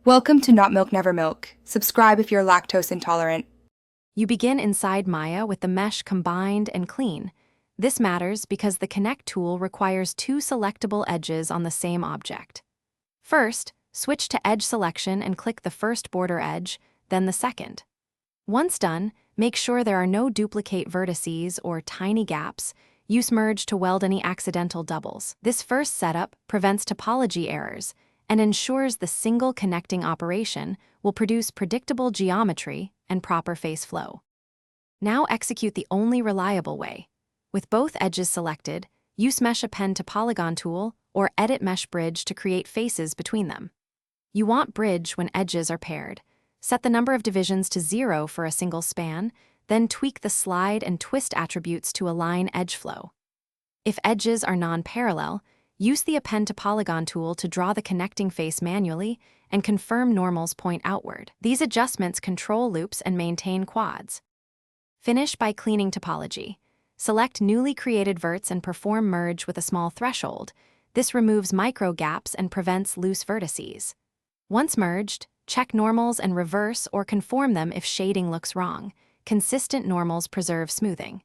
Welcome to Not Milk Never Milk. Subscribe if you're lactose intolerant. You begin inside Maya with the mesh combined and clean. This matters because the Connect tool requires two selectable edges on the same object. First, switch to Edge Selection and click the first border edge, then the second. Once done, make sure there are no duplicate vertices or tiny gaps. Use Merge to weld any accidental doubles. This first setup prevents topology errors and ensures the single connecting operation will produce predictable geometry and proper face flow. Now execute the only reliable way. With both edges selected, use Mesh Append to Polygon tool or Edit Mesh Bridge to create faces between them. You want bridge when edges are paired. Set the number of divisions to 0 for a single span, then tweak the slide and twist attributes to align edge flow. If edges are non-parallel, use the Append to Polygon tool to draw the connecting face manually and confirm normals point outward. These adjustments control loops and maintain quads. Finish by cleaning topology. Select newly created verts and perform merge with a small threshold. This removes micro gaps and prevents loose vertices. Once merged, check normals and reverse or conform them if shading looks wrong. Consistent normals preserve smoothing.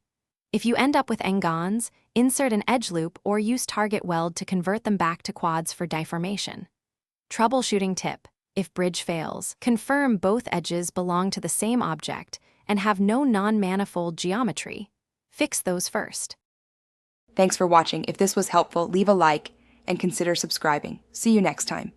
If you end up with engons, insert an edge loop or use target weld to convert them back to quads for deformation. Troubleshooting tip: if bridge fails, confirm both edges belong to the same object and have no non-manifold geometry. Fix those first. Thanks for watching. If this was helpful, leave a like and consider subscribing. See you next time.